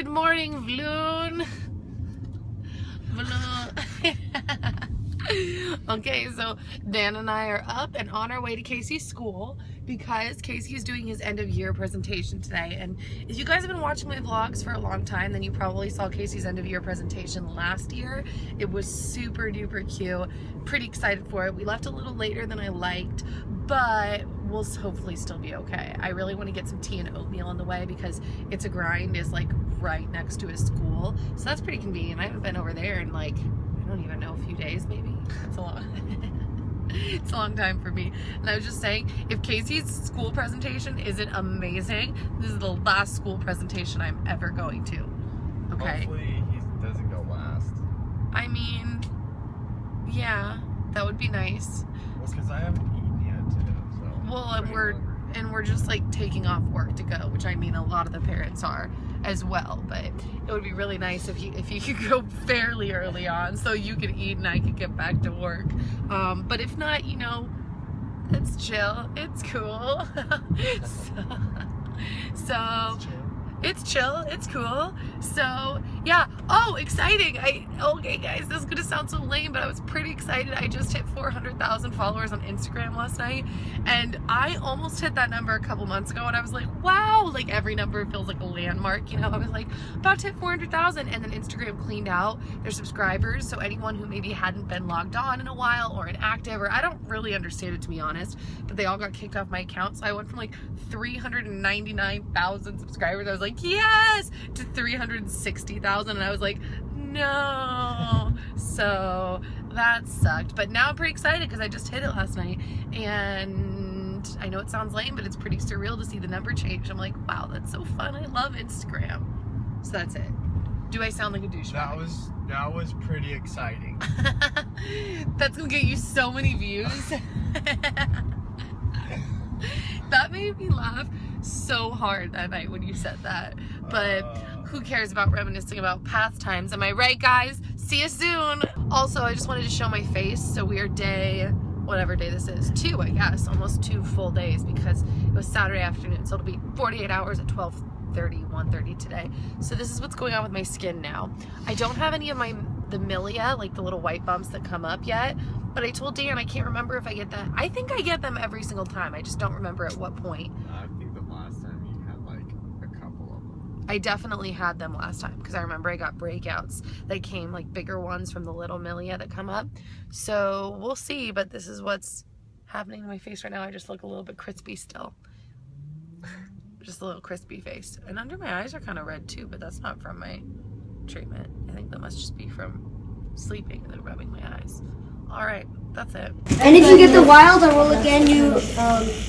Good morning, Vlune. Okay, so Dan and I are up and on our way to Casey's school because Casey is doing his end of year presentation today. And if you guys have been watching my vlogs for a long time, then you probably saw Casey's end of year presentation last year. It was super duper cute. Pretty excited for it. We left a little later than I liked, but we'll hopefully still be okay. I really want to get some tea and oatmeal on the way because It's a Grind is like right next to his school. So that's pretty convenient. I haven't been over there in like, I don't even know, a few days maybe. That's a lot. It's a long time for me. And I was just saying, if Casey's school presentation isn't amazing, this is the last school presentation I'm ever going to. Okay? Hopefully he doesn't go last. I mean, yeah, that would be nice. Well, because I haven't eaten yet too, so. Well, and we're just like taking off work to go, which I mean a lot of the parents are as well, but it would be really nice if you could go fairly early on so you could eat and I could get back to work. But if not, you know, it's chill, it's cool. so it's chill, it's cool. So yeah. Oh, exciting. Okay guys, this is gonna sound so lame, but I was pretty excited. I just hit 400,000 followers on Instagram last night, and I almost hit that number a couple months ago, and I was like, wow, like every number feels like a landmark, you know. I was like, about to hit 400,000, and then Instagram cleaned out their subscribers, so anyone who maybe hadn't been logged on in a while or inactive, or I don't really understand it to be honest, but they all got kicked off my account. So I went from like 399,000 subscribers, I was like, yes, to 360,000, and I was like, no. So that sucked, but now I'm pretty excited because I just hit it last night, and I know it sounds lame, but it's pretty surreal to see the number change. I'm like, wow, that's so fun. I love Instagram. So that's it. Do I sound like a douchebag? That was pretty exciting. That's gonna get you so many views. That made me laugh so hard that night when you said that. But who cares about reminiscing about past times? Am I right, guys? See you soon. Also, I just wanted to show my face. So we are day, whatever day this is, 2, I guess, almost 2 full days because it was Saturday afternoon. So it'll be 48 hours at 12:30, 1:30 today. So this is what's going on with my skin now. I don't have any of the milia, like the little white bumps that come up yet. But I told Dan I can't remember if I get that. I think I get them every single time. I just don't remember at what point. I think the last time you had like a couple of them. I definitely had them last time because I remember I got breakouts that came, like bigger ones from the little milia that come up. So we'll see, but this is what's happening to my face right now. I just look a little bit crispy still. Just a little crispy face. And under my eyes are kind of red too, but that's not from my treatment. I think that must just be from sleeping and then rubbing my eyes. All right, that's it. And if you get the wild on roll again,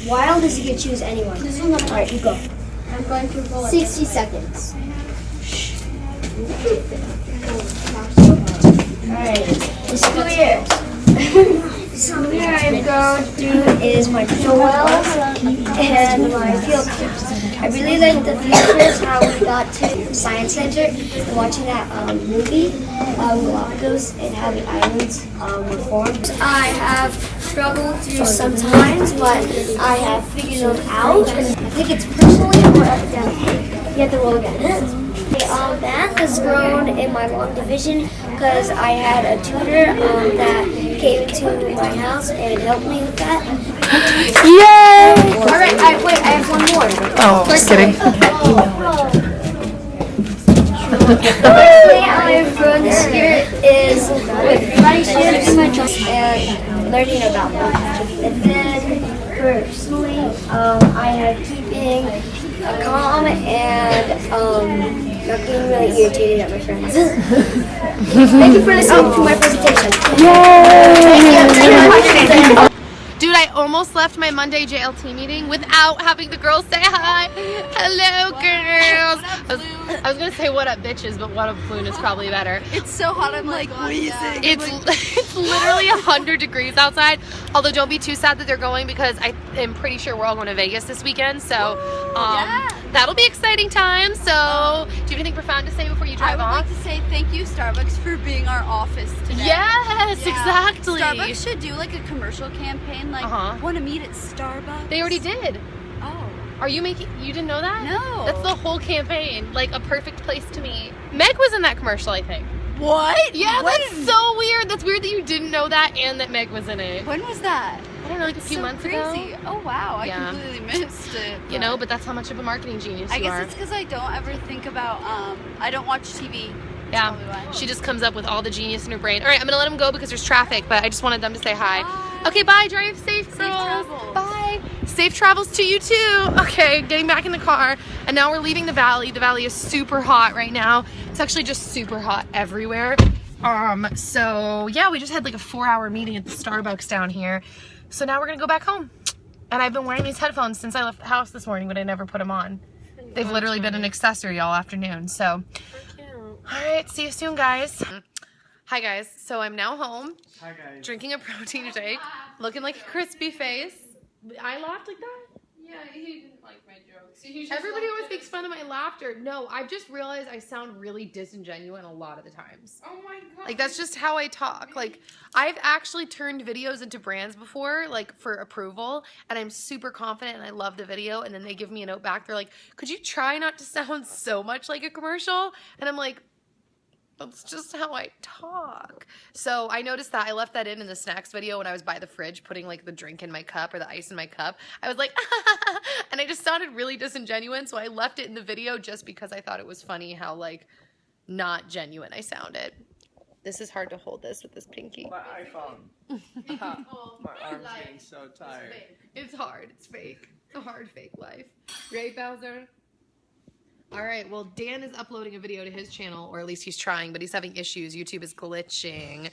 wild is you can choose anyone. All right, you go. I'm going to roll 60 seconds. All right, the school year. The school year I'm going to do is my Joel and my field trips. I really like the field trips, how we got to Science Center and watching that movie, Galapagos, and how the islands were formed. I have struggled through some times, but I have figured them out. I think it's personally or academically. You have to roll again. Math has grown in my long division because I had a tutor that came to my house and helped me with that. Yay! All right, wait, I have one more. Oh, just kidding. Personally, how I've grown this year is with friendships and learning about them. And then personally, I have keeping calm and not getting really irritated at my friends. Thank you for listening to my presentation. Yay! Dude, I almost left my Monday JLT meeting without having the girls say hi. Hello, girls. I was gonna say what up, bitches, but what up, Vlune is probably better. It's so hot, I'm like wheezing. It's literally 100 degrees outside. Although don't be too sad that they're going because I am pretty sure we're all going to Vegas this weekend. So that'll be exciting time. So do you have anything profound to say before you drive off? I would like to say thank you, Starbucks, for being our office today. Yes, exactly. Starbucks should do like a commercial campaign, like want to meet at Starbucks. They already did. Oh. Are you making, you didn't know that? No. That's the whole campaign. Like a perfect place to meet. Meg was in that commercial, I think. What? Yeah, When? that's so weird. That's weird that you didn't know that and that Meg was in it. When was that? I don't know, like a few months crazy. ago. Oh wow, I Yeah. completely missed it. You know, but that's how much of a marketing genius I you guess are. it's because I don't ever think about. I don't watch TV. That's probably Yeah, why. she just comes up with all the genius in her brain. All right, I'm gonna let them go because there's traffic, but I just wanted them to say hi. Bye. Okay, bye. Drive safe, girls. travels. Bye. Safe travels to you too. Okay, getting back in the car, and now we're leaving the valley. The valley is super hot right now. It's actually just super hot everywhere. So yeah, we just had like a 4-hour meeting at the Starbucks down here. So now we're gonna go back home. And I've been wearing these headphones since I left the house this morning, but I never put them on. They've literally been an accessory all afternoon. So, all right, see you soon, guys. Hi, guys. So I'm now home, Hi guys. drinking a protein shake, looking like a crispy face. I laughed like that? Yeah, he didn't like my jokes. Everybody always makes fun of my laughter. No, I've just realized I sound really disingenuous a lot of the times. Oh my god. Like, that's just how I talk. Like, I've actually turned videos into brands before, like, for approval, and I'm super confident and I love the video, and then they give me a note back. They're like, could you try not to sound so much like a commercial? And I'm like, that's just how I talk. So I noticed that. I left that in the snacks video when I was by the fridge putting like the drink in my cup or the ice in my cup. I was like, and I just sounded really disingenuous. So I left it in the video just because I thought it was funny how like not genuine I sounded. This is hard to hold this with this pinky. My iPhone. My arm's getting so tired. It's hard. It's fake. It's a hard fake life. Right, Bowser? All right, well, Dan is uploading a video to his channel, or at least he's trying, but he's having issues. YouTube is glitching.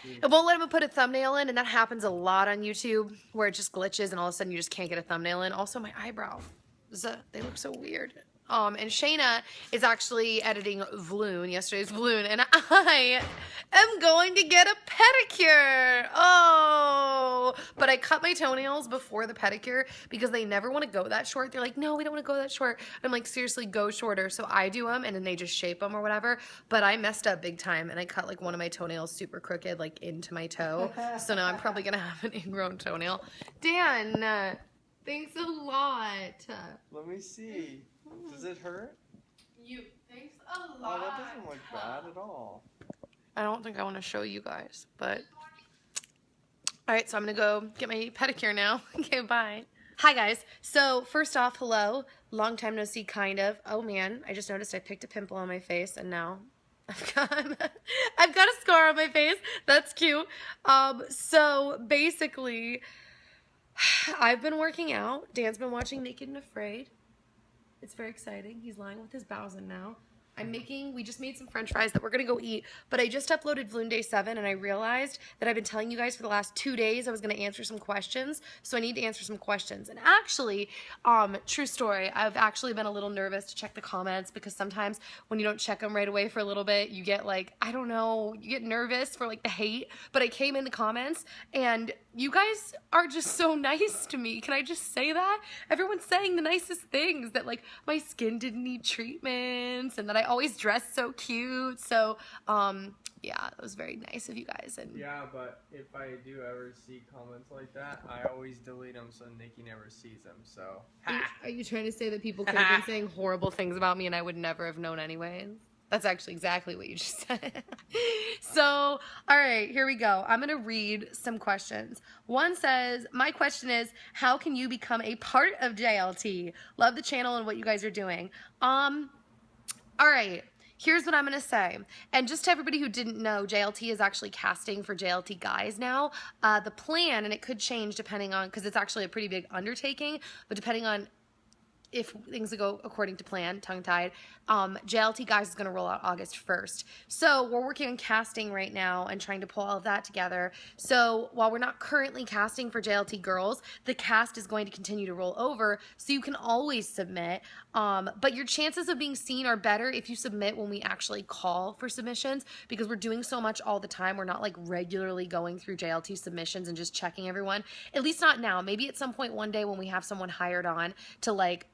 It won't let him put a thumbnail in, and that happens a lot on YouTube, where it just glitches, and all of a sudden you just can't get a thumbnail in. Also, my eyebrow, they look so weird. And Shayna is actually editing Vlune, yesterday's Vlune, and I am going to get a pedicure. Oh, but I cut my toenails before the pedicure because they never want to go that short. They're like, no, we don't want to go that short. I'm like, seriously, go shorter. So I do them, and then they just shape them or whatever. But I messed up big time, and I cut like one of my toenails super crooked, like into my toe. So now I'm probably gonna have an ingrown toenail. Dan, thanks a lot. Let me see. Does it hurt? Thanks a Oh, lot. that doesn't look bad at all. I don't think I want to show you guys, but all right, so I'm gonna go get my pedicure now. Okay, bye. Hi guys. So first off, hello. Long time no see, kind of. Oh man, I just noticed I picked a pimple on my face, and now I've got a scar on my face. That's cute. So basically, I've been working out. Dan's been watching Naked and Afraid. It's very exciting. He's lying with his bows in now. We just made some french fries that we're going to go eat, but I just uploaded Vlune Day 7, and I realized that I've been telling you guys for the last 2 days I was going to answer some questions, so I need to answer some questions. And actually, true story, I've actually been a little nervous to check the comments because sometimes when you don't check them right away for a little bit, you get like, I don't know, you get nervous for like the hate, but I came in the comments, and you guys are just so nice to me. Can I just say that? Everyone's saying the nicest things, that like my skin didn't need treatments and that I always dress so cute. So, yeah, it was very nice of you guys. And Yeah, but if I do ever see comments like that, I always delete them so Nikki never sees them. So. are you trying to say that people could have been saying horrible things about me and I would never have known anyways? That's actually exactly what you just said. So, all right, here we go. I'm going to read some questions. One says, my question is, how can you become a part of JLT? Love the channel and what you guys are doing. All right, here's what I'm going to say. And just to everybody who didn't know, JLT is actually casting for JLT guys now. The plan, and it could change depending on, because it's actually a pretty big undertaking, but depending on if things go according to plan, tongue-tied, JLT Guys is going to roll out August 1st. So we're working on casting right now and trying to pull all of that together. So while we're not currently casting for JLT Girls, the cast is going to continue to roll over, so you can always submit. But your chances of being seen are better if you submit when we actually call for submissions, because we're doing so much all the time. We're not like regularly going through JLT submissions and just checking everyone. At least not now. Maybe at some point one day when we have someone hired on to like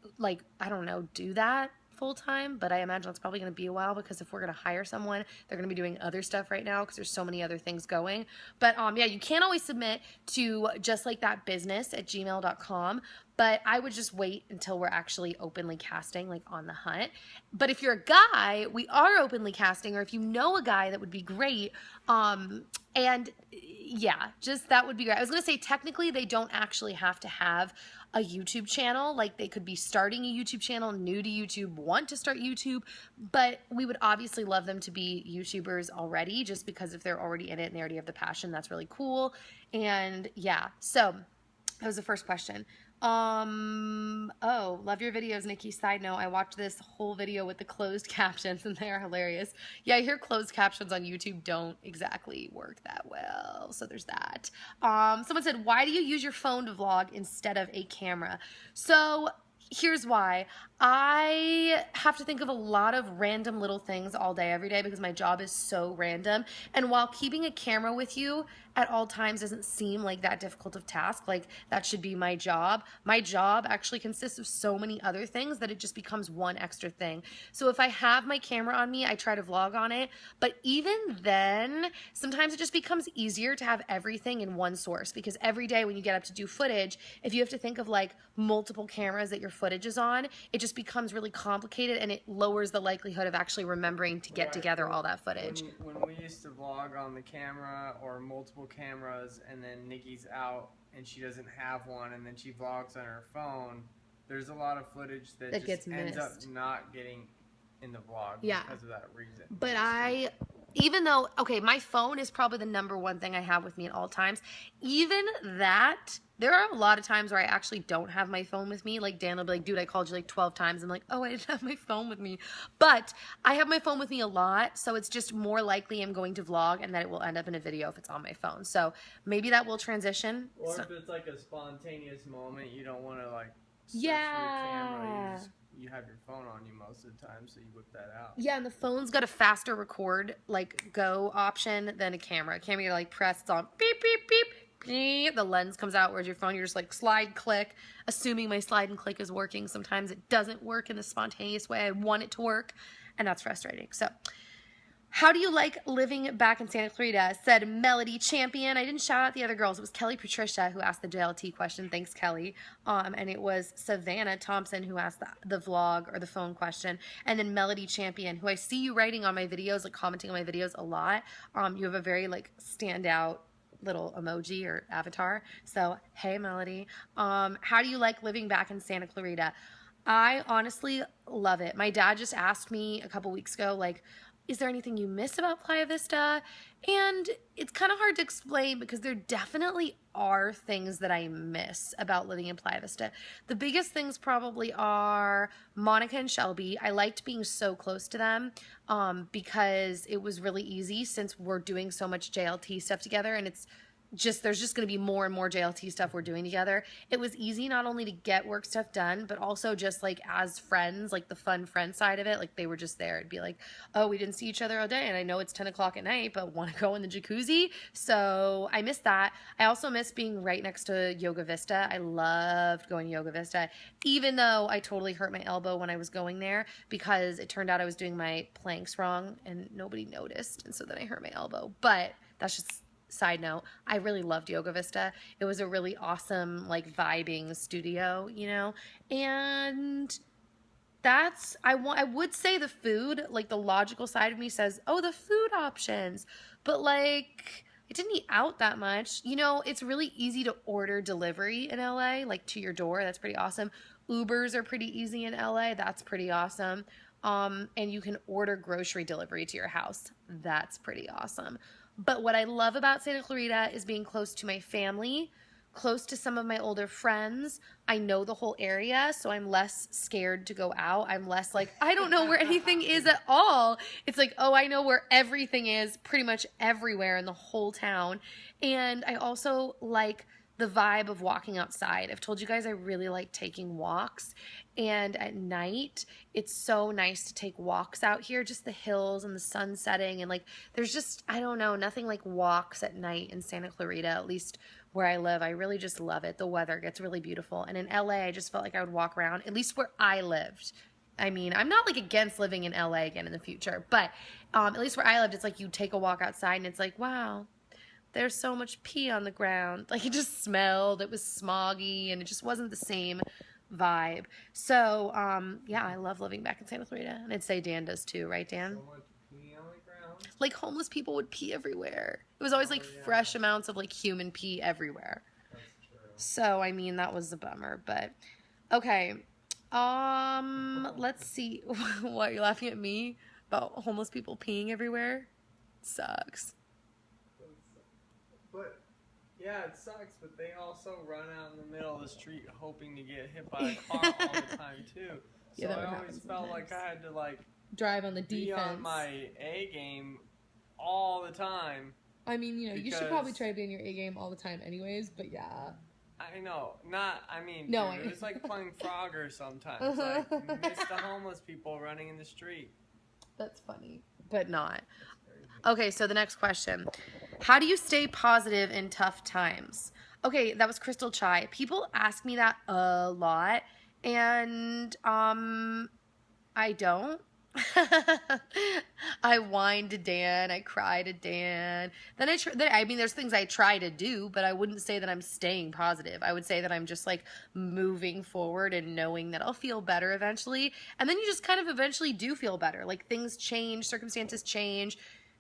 I don't know, do that full time, but I imagine it's probably going to be a while because if we're going to hire someone, they're going to be doing other stuff right now because there's so many other things going. But yeah, you can always submit to justlikeThatBusiness@gmail.com. But I would just wait until we're actually openly casting, like on the hunt. But if you're a guy, we are openly casting, or if you know a guy, that would be great. And yeah, just that would be great. I was going to say, technically, they don't actually have to have a YouTube channel. Like, they could be starting a YouTube channel, new to YouTube, want to start YouTube, but we would obviously love them to be YouTubers already, just because if they're already in it and they already have the passion, that's really cool. And yeah, so that was the first question. Oh, love your videos, Nikki. Side note, I watched this whole video with the closed captions and they're hilarious. Yeah, I hear closed captions on YouTube don't exactly work that well. So there's that. Someone said, why do you use your phone to vlog instead of a camera? So here's why. I have to think of a lot of random little things all day, every day, because my job is so random. And while keeping a camera with you at all times doesn't seem like that difficult of task, like that should be my job actually consists of so many other things that it just becomes one extra thing. So if I have my camera on me, I try to vlog on it. But even then, sometimes it just becomes easier to have everything in one source, because every day when you get up to do footage, if you have to think of like multiple cameras that your footage is on, it just becomes really complicated and it lowers the likelihood of actually remembering to get together all that footage. When we used to vlog on the camera or multiple cameras, and then Nikki's out and she doesn't have one, and then she vlogs on her phone, there's a lot of footage that just gets ends up missed. not getting in the vlog because of that reason. But even though, okay, my phone is probably the #1 thing I have with me at all times, even that, there are a lot of times where I actually don't have my phone with me. Like, Dan will be like, dude, I called you like 12 times. I'm like, oh, I didn't have my phone with me. But I have my phone with me a lot, so it's just more likely I'm going to vlog and that it will end up in a video if it's on my phone. So maybe that will transition. Or So, if it's like a spontaneous moment, you don't want to like search yeah. for the camera. You have your phone on you most of the time, so you whip that out. Yeah, and the phone's got a faster record, like, go option than a camera. A camera, you like press, it's on, beep, beep, beep, beep, the lens comes out, whereas your phone, you're just like slide, click, assuming my slide and click is working. Sometimes it doesn't work in the spontaneous way I want it to work, and that's frustrating. So, how do you like living back in Santa Clarita? Said Melody Champion. I didn't shout out the other girls. It was Kelly Patricia who asked the JLT question. Thanks, Kelly. And it was Savannah Thompson who asked the vlog or the phone question. And then Melody Champion, who I see you writing on my videos, like commenting on my videos a lot. You have a very like standout little emoji or avatar. So, hey, Melody. How do you like living back in Santa Clarita? I honestly love it. My dad just asked me a couple weeks ago, like, is there anything you miss about Playa Vista? And it's kind of hard to explain because there definitely are things that I miss about living in Playa Vista. The biggest things probably are Monica and Shelby. I liked being so close to them because it was really easy since we're doing so much JLT stuff together, and it's just, there's just going to be more and more JLT stuff we're doing together. It was easy not only to get work stuff done, but also just like as friends, like the fun friend side of it. Like they were just there. It'd be like, oh, we didn't see each other all day, and I know it's 10 o'clock at night, but want to go in the jacuzzi. So I miss that. I also miss being right next to Yoga Vista. I loved going to Yoga Vista, even though I totally hurt my elbow when I was going there because it turned out I was doing my planks wrong and nobody noticed. And so then I hurt my elbow, but that's just side note. I really loved Yoga Vista. It was a really awesome, like, vibing studio, you know? And that's, I would say the food, like, the logical side of me says, oh, the food options. But, like, I didn't eat out that much. You know, it's really easy to order delivery in LA, like, to your door. That's pretty awesome. Ubers are pretty easy in LA. That's pretty awesome. And you can order grocery delivery to your house. That's pretty awesome. But what I love about Santa Clarita is being close to my family, close to some of my older friends. I know the whole area, so I'm less scared to go out. I'm less like, I don't know where anything is at all. It's like, oh, I know where everything is pretty much everywhere in the whole town. And I also like the vibe of walking outside. I've told you guys I really like taking walks, and at night it's so nice to take walks out here, just the hills and the sun setting, and like there's just, I don't know, nothing like walks at night in Santa Clarita, at least where I live. I really just love it. The weather gets really beautiful, and in LA I just felt like I would walk around, at least where I lived, I mean, I'm not like against living in LA again in the future, but at least where I lived, it's like you take a walk outside and it's like, wow, there's so much pee on the ground. Like it just smelled, it was smoggy, and it just wasn't the same vibe. So, yeah, I love living back in Santa Clarita, and I'd say Dan does too, right, Dan? So much pee on the ground. Like homeless people would pee everywhere. It was always like fresh amounts of like human pee everywhere. That's true. So, I mean, that was a bummer, but okay. Let's see. What, you're laughing at me about homeless people peeing everywhere? Sucks. But yeah, it sucks. But they also run out in the middle of the street hoping to get hit by a car all the time too. So Yeah, that would I always happen felt sometimes. like I had to like Drive on the be defense. on my A game all the time. I mean, you know, you should because- probably try to be on your A game all the time anyways, but yeah. I know, I mean, No, dude, I- it was like playing Frogger sometimes. Like, you miss the homeless people running in the street. That's funny. But not. Okay, so the next question. How do you stay positive in tough times? Okay, that was Crystal Chai. People ask me that a lot, and I don't. I whine to Dan. I cry to Dan. Then I mean, there's things I try to do, but I wouldn't say that I'm staying positive. I would say that I'm just like moving forward and knowing that I'll feel better eventually. And then you just kind of eventually do feel better. Like things change, circumstances change.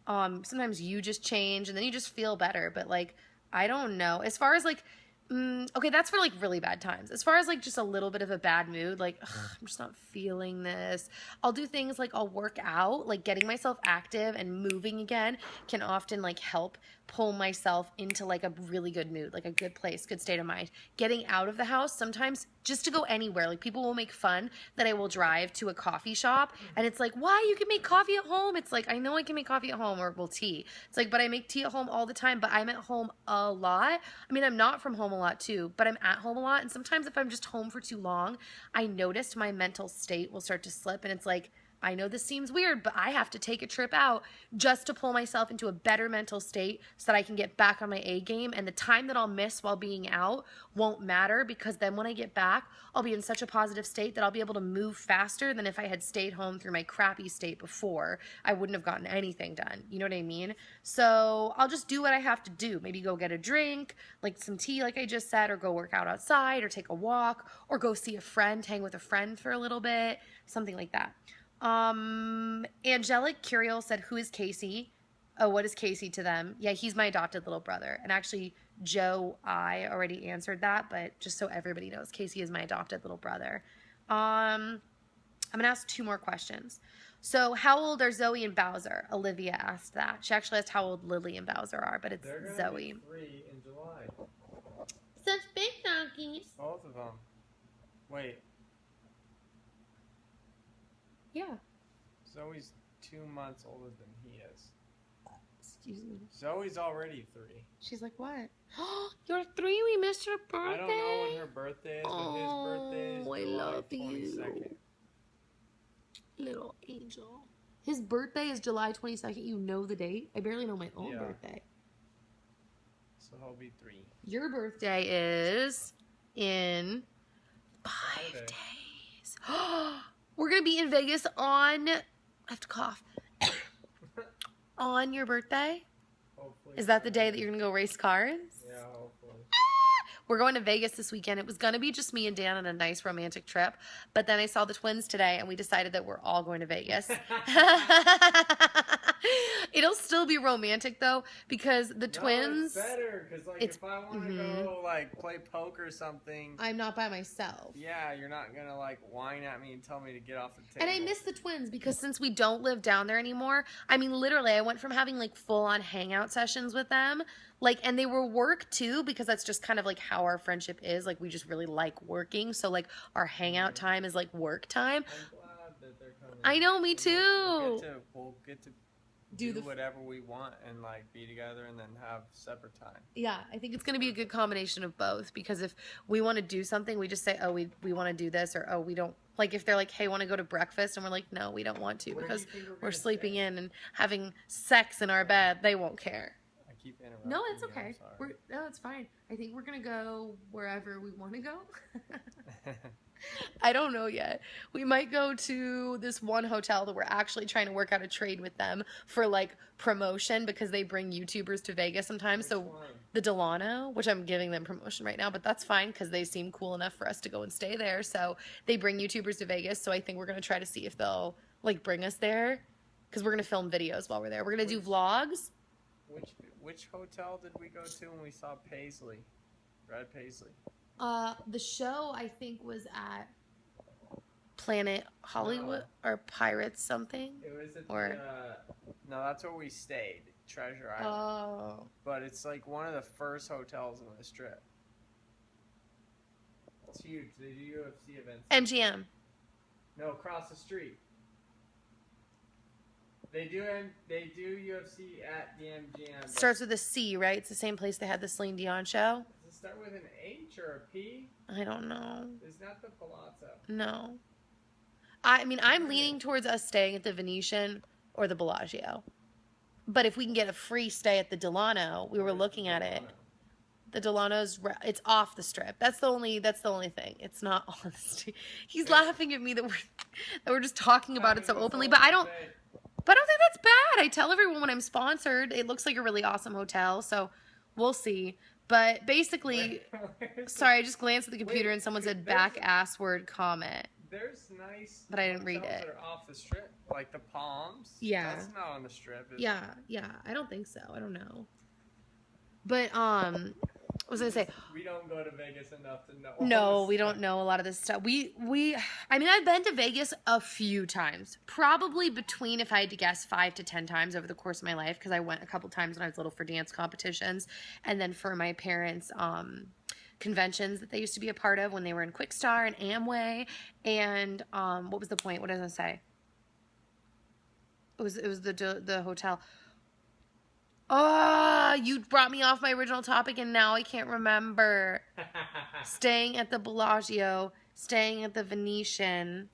Sometimes you just change and then you just feel better. But like, I don't know. As far as like, okay, that's for like really bad times. As far as like just a little bit of a bad mood, like I'm just not feeling this. I'll do things like I'll work out, like getting myself active and moving again can often like help pull myself into like a really good mood, like a good place, good state of mind. Getting out of the house sometimes just to go anywhere. Like people will make fun that I will drive to a coffee shop and it's like, why, you can make coffee at home? It's like, I know I can make coffee at home, or well, tea. It's like, but I make tea at home all the time, but I'm at home a lot. I mean, I'm not from home a lot too, but I'm at home a lot. And sometimes if I'm just home for too long, I noticed my mental state will start to slip, and it's like, I know this seems weird, but I have to take a trip out just to pull myself into a better mental state so that I can get back on my A game. And the time that I'll miss while being out won't matter, because then when I get back, I'll be in such a positive state that I'll be able to move faster than if I had stayed home through my crappy state before. I wouldn't have gotten anything done. You know what I mean? So I'll just do what I have to do. Maybe go get a drink, like some tea, like I just said, or go work out outside, or take a walk, or go see a friend, hang with a friend for a little bit, something like that. Angelic Curiel said, who is Casey? Oh, what is Casey to them? Yeah, he's my adopted little brother. And actually, I already answered that, but just so everybody knows, Casey is my adopted little brother. I'm going to ask 2 more questions. So, how old are Zoe and Bowser? Olivia asked that. She actually asked how old Lily and Bowser are, but it's They're gonna Zoe. be 3 in July. Such big donkeys. Both of them. Wait, Yeah. Zoe's 2 months older than he is. Excuse me. Zoe's already 3. She's like, what? You're 3? We missed your birthday? I don't know when her birthday is, but his birthday is Oh, I July love 22nd. you. Little angel. His birthday is July 22nd. You know the date? I barely know my own Yeah. birthday. So he'll be 3. Your birthday is in 5 Saturday. days. We're going to be in Vegas on, I have to cough, on your birthday? Hopefully. Is that the day that you're going to go race cars? Yeah, hopefully. We're going to Vegas this weekend. It was going to be just me and Dan on a nice romantic trip, but then I saw the twins today and we decided that we're all going to Vegas. It'll still be romantic though, because the twins, No, it's better, because like, it's- if I want to go like play poker or something, I'm not by myself. yeah, you're not gonna like whine at me and tell me to get off the table. And I miss the twins because since we don't live down there anymore, I mean, literally, I went from having like full on hangout sessions with them, like, and they were work too, because that's just kind of like how our friendship is. Like, we just really like working. So, like, our hangout time is like work time. I'm glad that they're coming. I know, me too. We'll get to Do do the- whatever we want and like be together and then have separate time. Yeah, I think it's going to be a good combination of both, because if we want to do something, we just say, oh, we want to do this, or oh, we don't. Like if they're like, hey, want to go to breakfast? And we're like, no, we don't want to, Where do because you think we're we're gonna sleeping stay? in and having sex in our bed. They won't care. I keep interrupting. No, it's you, okay. I'm sorry. No, it's fine. I think we're gonna go wherever we want to go. I don't know yet. We might go to this one hotel that we're actually trying to work out a trade with them for like promotion because they bring YouTubers to Vegas sometimes. Which So one? the Delano, which I'm giving them promotion right now, but that's fine because they seem cool enough for us to go and stay there. So they bring YouTubers to Vegas. So I think we're gonna try to see if they'll like bring us there because we're gonna film videos while we're there. We're gonna do vlogs. Which hotel did we go to when we saw Paisley? Brad Paisley. The show I think was at Planet Hollywood or Pirates something. It was at Or- no, that's where we stayed, Treasure Island. Oh. But it's like one of the first hotels on the Strip. It's huge. They do UFC events. MGM. No, across the street. They do UFC at the MGM. but- Starts with a C, right? It's the same place they had the Celine Dion show. Does it start with an H or a P? I don't know. It's not the Palazzo. No. I mean, I'm leaning towards us staying at the Venetian or the Bellagio. But if we can get a free stay at the Delano, we were looking at it. The Delano's, it's off the Strip. That's the only thing. It's not on the street. He's laughing at me that we're just talking about it so openly. But I don't think that's bad. I tell everyone when I'm sponsored, it looks like a really awesome hotel. So we'll see. But basically, sorry, I just glanced at the computer and someone said back ass word comment. There's nice, but I didn't read hotels it. that are off the Strip, like the Palms. Yeah. That's not on the Strip. Is Yeah, I don't think so. I don't know. But what was I gonna say? We don't go to Vegas enough to know. No, we don't know a lot of this stuff. I mean, I've been to Vegas a few times. Probably between, if I had to guess, 5 to 10 times over the course of my life, because I went a couple times when I was little for dance competitions, and then for my parents' conventions that they used to be a part of when they were in Quick Star and Amway. And what was the point? What did I gonna say? It was the hotel. Oh, you brought me off my original topic and now I can't remember. Staying at the Bellagio, staying at the Venetian.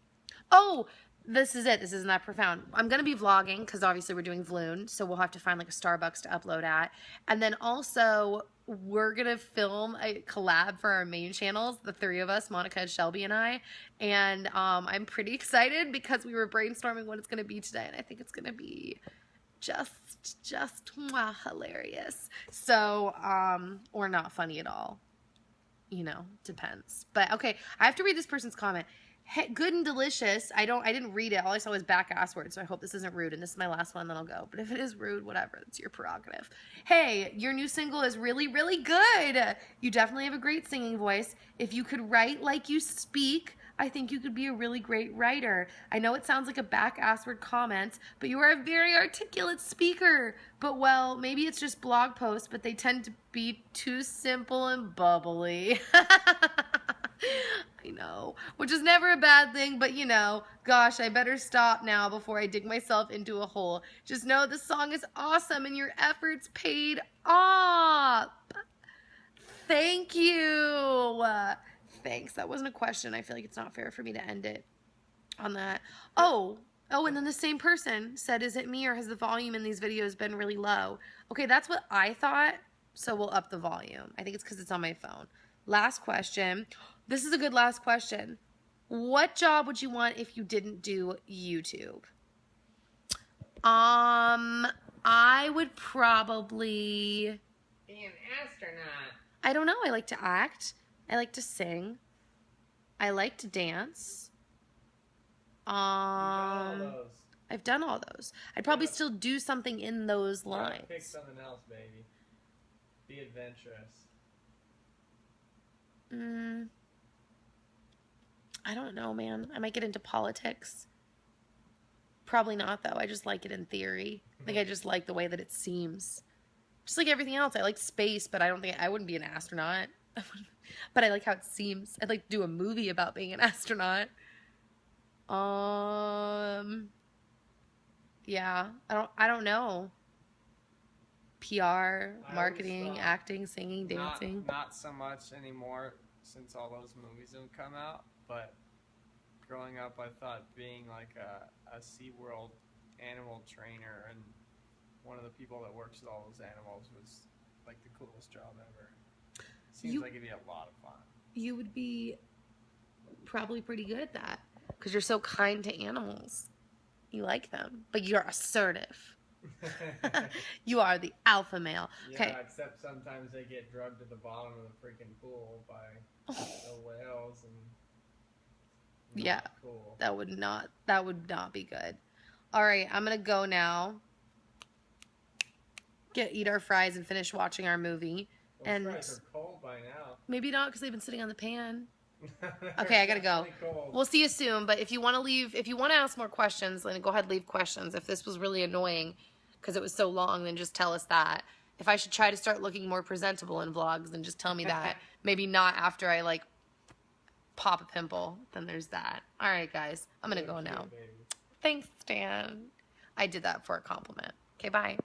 Oh, this is it. This isn't that profound. I'm going to be vlogging because obviously we're doing Vlune, so we'll have to find like a Starbucks to upload at. And then also we're going to film a collab for our main channels, the three of us, Monica, Shelby, and I. And I'm pretty excited because we were brainstorming what it's going to be today, and I think it's going to be just hilarious. So, or not funny at all. You know, depends. But okay, I have to read this person's comment. Hey, good and delicious. I didn't read it. All I saw was back ass words, so I hope this isn't rude. And this is my last one, then I'll go. But if it is rude, whatever. It's your prerogative. Hey, your new single is really, really good. You definitely have a great singing voice. If you could write like you speak, I think you could be a really great writer. I know it sounds like a back assward comment, but you are a very articulate speaker. But well, maybe it's just blog posts, but they tend to be too simple and bubbly. I know, which is never a bad thing, but you know, gosh, I better stop now before I dig myself into a hole. Just know this song is awesome and your efforts paid off. Thank you. Thanks. That wasn't a question. I feel like it's not fair for me to end it on that. Oh, and then the same person said, is it me or has the volume in these videos been really low? Okay, that's what I thought, so we'll up the volume. I think it's because it's on my phone. Last question. This is a good last question. What job would you want if you didn't do YouTube? I would probably be an astronaut. I don't know. I like to act. I like to sing. I like to dance. I've done all those. I'd probably still do something in those lines. Pick something else, baby. Be adventurous. I don't know, man. I might get into politics. Probably not, though. I just like it in theory. I think I just like the way that it seems. Just like everything else. I like space, but I don't think I wouldn't be an astronaut. But I like how it seems. I'd like to do a movie about being an astronaut. Yeah. I don't know. PR, marketing, acting, singing, dancing. Not so much anymore since all those movies have come out, but growing up I thought being like a SeaWorld animal trainer and one of the people that works with all those animals was like the coolest job ever. Seems like it'd be a lot of fun. You would be probably pretty good at that because you're so kind to animals. You like them, but you're assertive. You are the alpha male. Okay. Yeah, except sometimes they get drugged to the bottom of the freaking pool by the whales and. Yeah, cool. that would not be good. All right, I'm gonna go now. Eat our fries and finish watching our movie. Those and fries are cold by now. maybe not because they've been sitting on the pan. Okay, I gotta go. Cold. We'll see you soon. But if you want to ask more questions, then go ahead and leave questions. If this was really annoying because it was so long, then just tell us that. If I should try to start looking more presentable in vlogs, then just tell me that. Maybe not after I like pop a pimple. Then there's that. All right, guys, I'm gonna go now. Baby. Thanks, Stan. I did that for a compliment. Okay, bye.